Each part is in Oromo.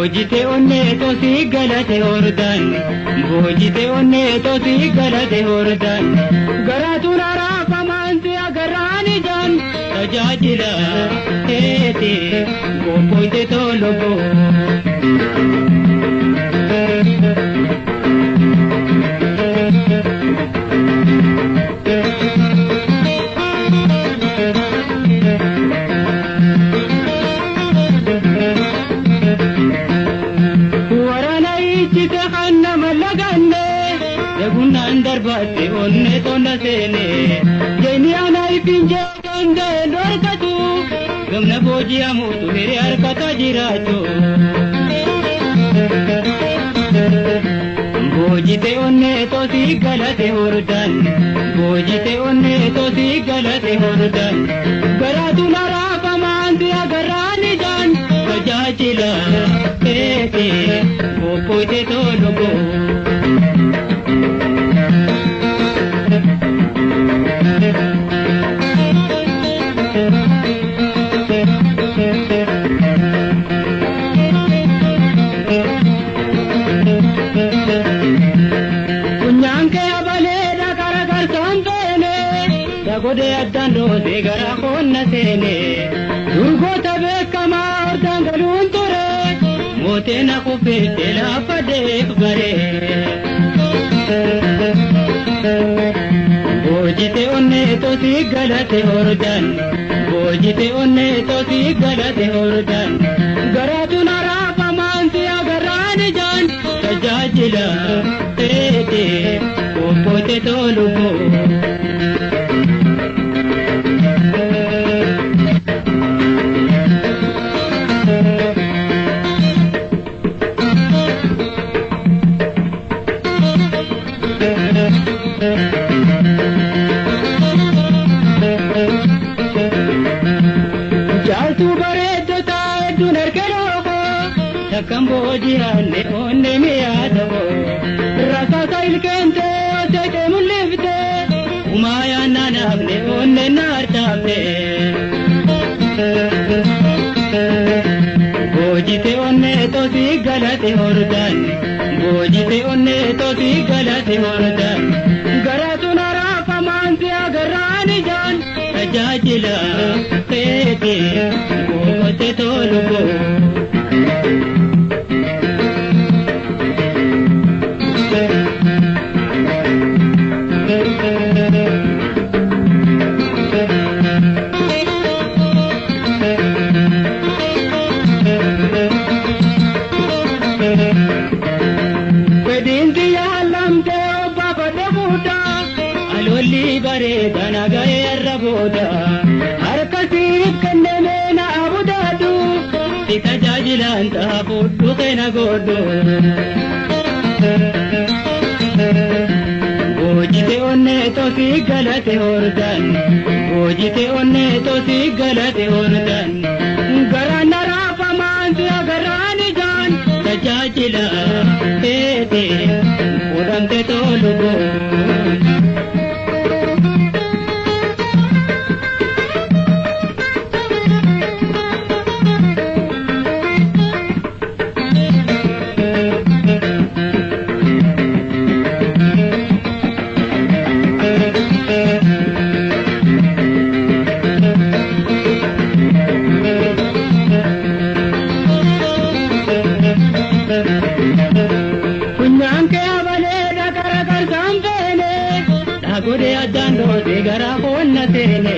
Bojite onne to si galate hordan Bojite onne to si galate hordan Garatu nara pamanti agarani jan Tajajila ete Gopoite to logo Bate onne to nasene jeni anai pinje donde dorkatu gamna boji amutu mere arkata jiracho bojite onne to si galate hordan bojite onne to si galate hordan garatu nara pamanti agarani jan kajachila ete gopoite to logo Gode adando de gara konna sene durgo tabe kama dangalun tore mote na ko pete la pade bare bojite onne to si galate hordan bojite onne to si galate hordan garatu nara pamanti agarani jan tajajila tete ko pote to lugo Kamboji hanne onne me adabo rasa sail kente te mulifte umaya nanamne onne nartame bojite onne to si galate hordan bojite onne to si galate hordan garatu nara pamanti agarani jan tajajila tete gote to lugo bare dana gaye raboda har kasir kanne na abudadu titajajilan ta puttu kena godo bojite onne to si galate hordan bojite onne to si galate hordan garana rafa manti agarani jan tajajila tete urante to lugo Gode adando de gara konna tene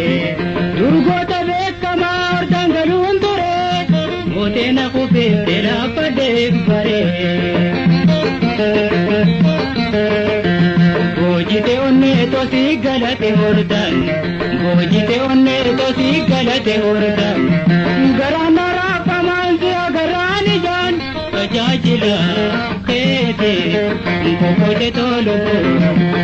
durgo tabe kama dangalun tore mote na ko pete la pade bare bojite onne to si galate hordan bojite onne to si galate hordan garana ra pamanti agarani jan kajajila kete gopote to logo